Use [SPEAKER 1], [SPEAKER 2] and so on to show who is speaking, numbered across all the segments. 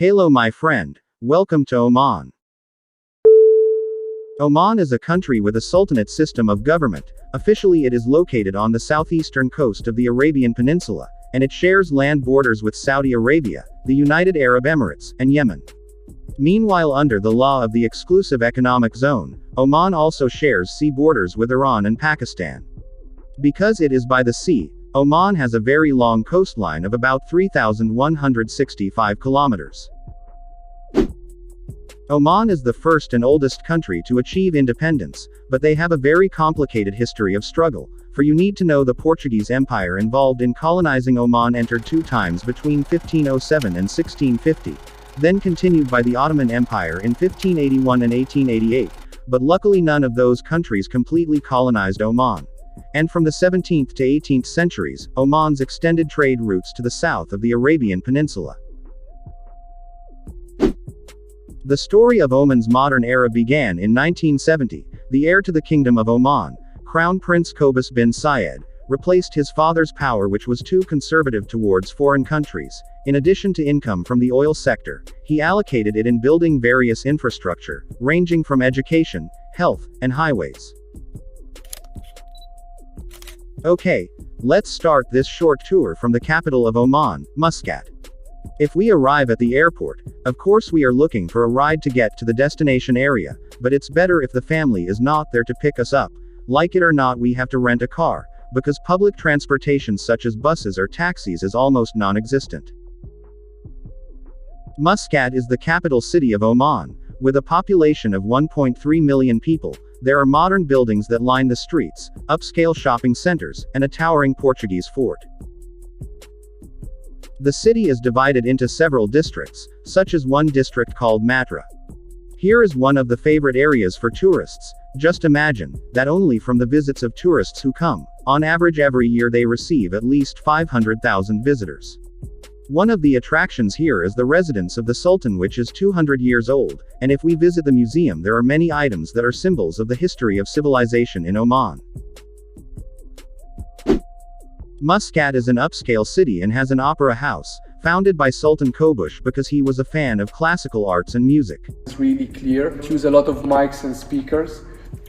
[SPEAKER 1] Hello my friend. Welcome to Oman. Oman is a country with a sultanate system of government. Officially it is located on the southeastern coast of the Arabian Peninsula, and it shares land borders with Saudi Arabia, the United Arab Emirates, and Yemen. Meanwhile, under the law of the Exclusive Economic Zone, Oman also shares sea borders with Iran and Pakistan. Because it is by the sea, Oman has a very long coastline of about 3,165 kilometers. Oman is the first and oldest country to achieve independence, but they have a very complicated history of struggle, for you need to know the Portuguese Empire involved in colonizing Oman entered 2 times between 1507 and 1650, then continued by the Ottoman Empire in 1581 and 1888, but luckily none of those countries completely colonized Oman. And from the 17th to 18th centuries, Oman's extended trade routes to the south of the Arabian Peninsula. The story of Oman's modern era began in 1970. The heir to the Kingdom of Oman, Crown Prince Qobus bin Sayed, replaced his father's power, which was too conservative towards foreign countries. In addition to income from the oil sector, he allocated it in building various infrastructure, ranging from education, health, and highways. Okay, let's start this short tour from the capital of Oman, Muscat. If we arrive at the airport, of course we are looking for a ride to get to the destination area, but it's better if the family is not there to pick us up. Like it or not, we have to rent a car, because public transportation such as buses or taxis is almost non-existent. Muscat is the capital city of Oman. With a population of 1.3 million people, there are modern buildings that line the streets, upscale shopping centers, and a towering Portuguese fort. The city is divided into several districts, such as one district called Matra. Here is one of the favorite areas for tourists. Just imagine that only from the visits of tourists who come, on average every year they receive at least 500,000 visitors. One of the attractions here is the residence of the Sultan, which is 200 years old, and if we visit the museum there are many items that are symbols of the history of civilization in Oman. Muscat is an upscale city and has an opera house, founded by Sultan Qobus because he was a fan of classical arts and music.
[SPEAKER 2] It's really clear. Use a lot of mics and speakers.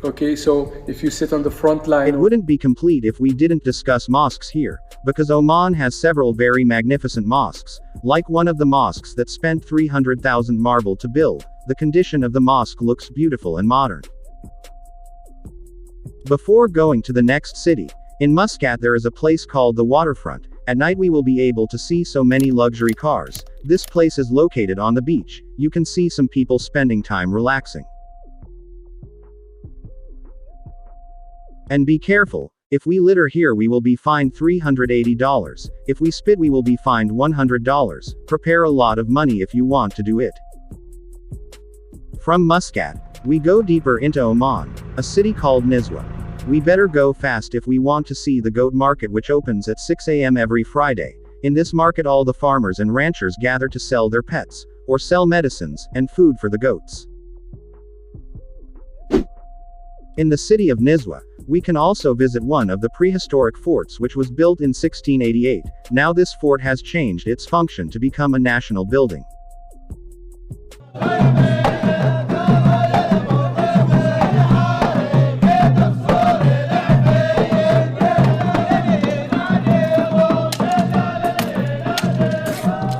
[SPEAKER 2] Okay, so if you sit on the front line...
[SPEAKER 1] It wouldn't be complete if we didn't discuss mosques here, because Oman has several very magnificent mosques, like one of the mosques that spent 300,000 marble to build. The condition of the mosque looks beautiful and modern. Before going to the next city, in Muscat there is a place called the Waterfront. At night we will be able to see so many luxury cars. This place is located on the beach. You can see some people spending time relaxing. And be careful, if we litter here we will be fined $380. If we spit we will be fined $100. Prepare a lot of money if you want to do it. From Muscat, we go deeper into Oman, a city called Nizwa. We better go fast if we want to see the goat market, which opens at 6 a.m. every Friday. In this market all the farmers and ranchers gather to sell their pets, or sell medicines, and food for the goats. In the city of Nizwa, we can also visit one of the prehistoric forts which was built in 1688. Now this fort has changed its function to become a national building.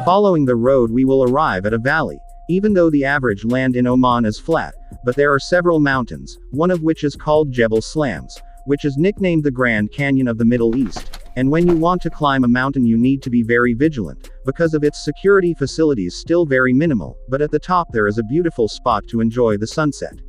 [SPEAKER 1] Following the road we will arrive at a valley. Even though the average land in Oman is flat, but there are several mountains, one of which is called Jebel Slams, which is nicknamed the Grand Canyon of the Middle East. And when you want to climb a mountain you need to be very vigilant, because of its security facilities still very minimal, but at the top there is a beautiful spot to enjoy the sunset.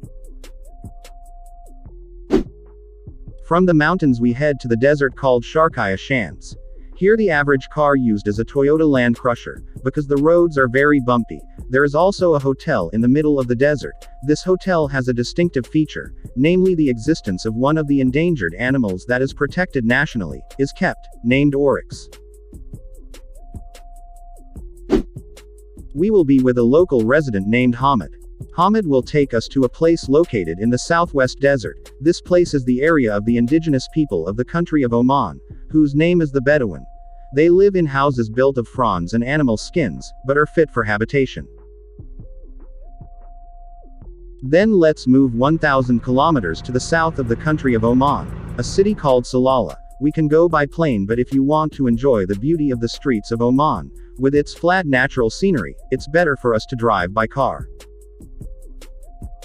[SPEAKER 1] From the mountains we head to the desert called Sharqiya Shants. Here the average car used is a Toyota Land Crusher, because the roads are very bumpy. There is also a hotel in the middle of the desert. This hotel has a distinctive feature, namely the existence of one of the endangered animals that is protected nationally, is kept, named oryx. We will be with a local resident named Hamid. Hamid will take us to a place located in the southwest desert. This place is the area of the indigenous people of the country of Oman, whose name is the Bedouin. They live in houses built of fronds and animal skins, but are fit for habitation. Then let's move 1,000 kilometers to the south of the country of Oman, a city called Salalah. We can go by plane, but if you want to enjoy the beauty of the streets of Oman, with its flat natural scenery, it's better for us to drive by car.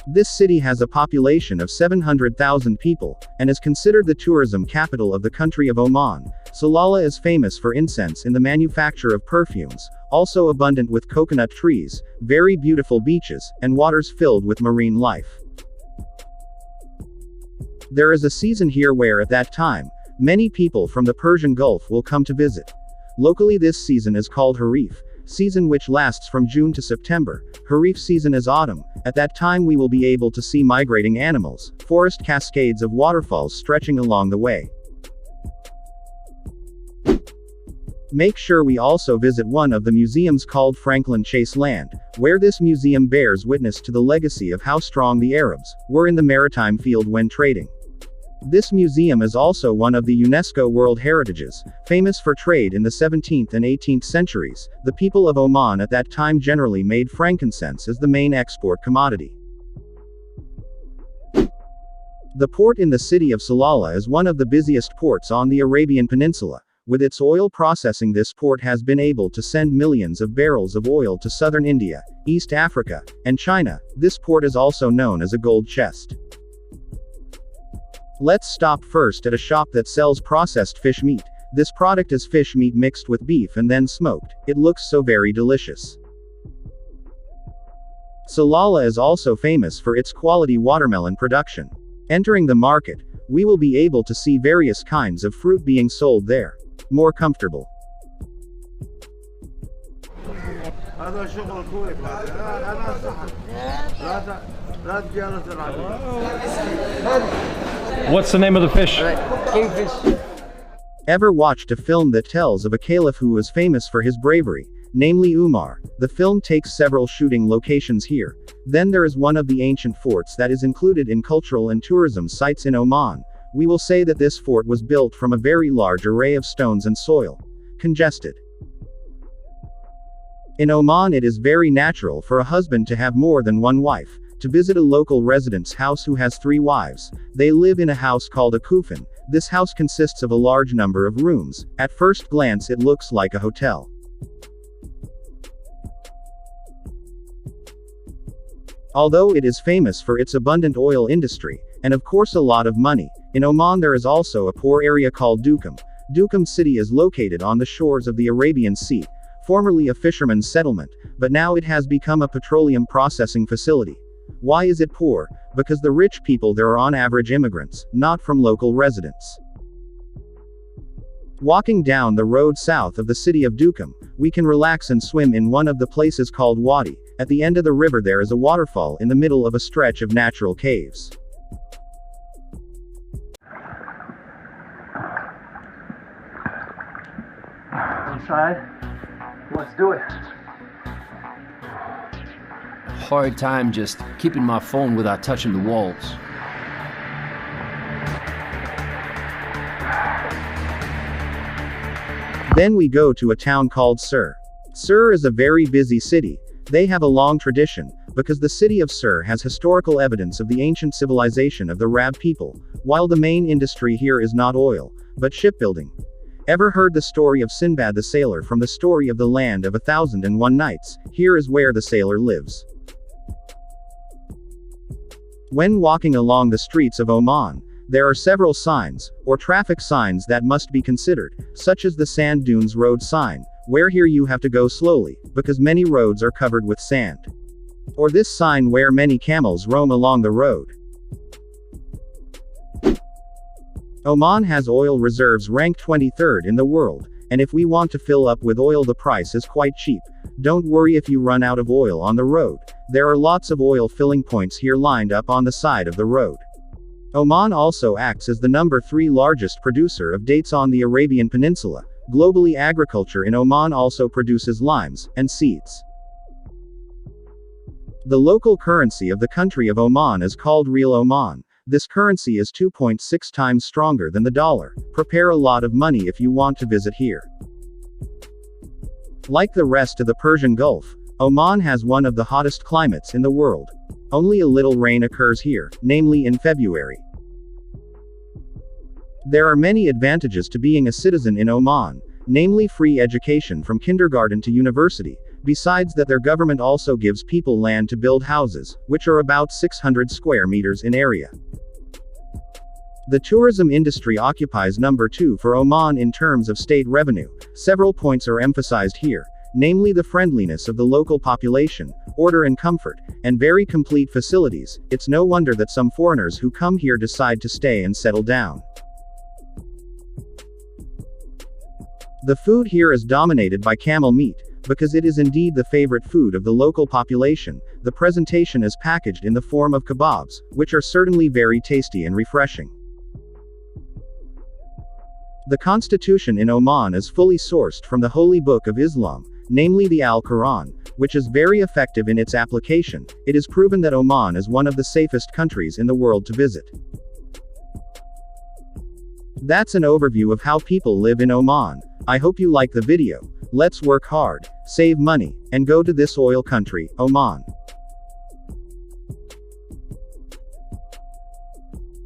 [SPEAKER 1] This city has a population of 700,000 people, and is considered the tourism capital of the country of Oman. Salalah is famous for incense in the manufacture of perfumes, also abundant with coconut trees, very beautiful beaches, and waters filled with marine life. There is a season here where at that time, many people from the Persian Gulf will come to visit. Locally this season is called Harif season, which lasts from June to September. Harif season is autumn. At that time we will be able to see migrating animals, forest cascades of waterfalls stretching along the way. Make sure we also visit one of the museums called Franklin Chase Land, where this museum bears witness to the legacy of how strong the Arabs were in the maritime field when trading. This museum is also one of the UNESCO World Heritages, famous for trade in the 17th and 18th centuries. The people of Oman at that time generally made frankincense as the main export commodity. The port in the city of Salalah is one of the busiest ports on the Arabian Peninsula. With its oil processing, this port has been able to send millions of barrels of oil to southern India, East Africa, and China. This port is also known as a gold chest. Let's stop first at a shop that sells processed fish meat. This product is fish meat mixed with beef and then smoked. It looks so very delicious. Salalah is also famous for its quality watermelon production. Entering the market, we will be able to see various kinds of fruit being sold there. More comfortable.
[SPEAKER 3] What's the name of the fish?
[SPEAKER 4] Kingfish.
[SPEAKER 1] Ever watched a film that tells of a caliph who was famous for his bravery, namely Umar? The film takes several shooting locations here. Then there is one of the ancient forts that is included in cultural and tourism sites in Oman. We will say that this fort was built from a very large array of stones and soil. Congested. In Oman it is very natural for a husband to have more than one wife. To visit a local resident's house who has 3 wives. They live in a house called a kufan. This house consists of a large number of rooms. At first glance it looks like a hotel. Although it is famous for its abundant oil industry, and of course a lot of money, in Oman there is also a poor area called Duqm. Duqm city is located on the shores of the Arabian Sea, formerly a fisherman's settlement, but now it has become a petroleum processing facility. Why is it poor? Because the rich people there are on average immigrants, not from local residents. Walking down the road south of the city of Duqm, we can relax and swim in one of the places called Wadi. At the end of the river there is a waterfall in the middle of a stretch of natural caves.
[SPEAKER 4] Inside. Let's do it.
[SPEAKER 5] Hard time just keeping my phone without touching the walls.
[SPEAKER 1] Then we go to a town called Sur. Sur is a very busy city. They have a long tradition, because the city of Sur has historical evidence of the ancient civilization of the Rab people, while the main industry here is not oil, but shipbuilding. Ever heard the story of Sinbad the sailor from the story of the Land of 1001 Nights? Here is where the sailor lives. When walking along the streets of Oman, there are several signs, or traffic signs that must be considered, such as the Sand Dunes Road sign, where here you have to go slowly, because many roads are covered with sand. Or this sign where many camels roam along the road. Oman has oil reserves ranked 23rd in the world, and if we want to fill up with oil the price is quite cheap. Don't worry if you run out of oil on the road. There are lots of oil filling points here lined up on the side of the road. Oman also acts as the number 3 largest producer of dates on the Arabian Peninsula. Globally, agriculture in Oman also produces limes and seeds. The local currency of the country of Oman is called Rial Oman. This currency is 2.6 times stronger than the dollar. Prepare a lot of money if you want to visit here. Like the rest of the Persian Gulf, Oman has one of the hottest climates in the world. Only a little rain occurs here, namely in February. There are many advantages to being a citizen in Oman, namely free education from kindergarten to university, besides that their government also gives people land to build houses, which are about 600 square meters in area. The tourism industry occupies number 2 for Oman in terms of state revenue. Several points are emphasized here, namely the friendliness of the local population, order and comfort, and very complete facilities. It's no wonder that some foreigners who come here decide to stay and settle down. The food here is dominated by camel meat, because it is indeed the favorite food of the local population. The presentation is packaged in the form of kebabs, which are certainly very tasty and refreshing. The constitution in Oman is fully sourced from the holy book of Islam, namely the Al-Quran, which is very effective in its application. It is proven that Oman is one of the safest countries in the world to visit. That's an overview of how people live in Oman. I hope you like the video. Let's work hard, save money, and go to this oil country, Oman.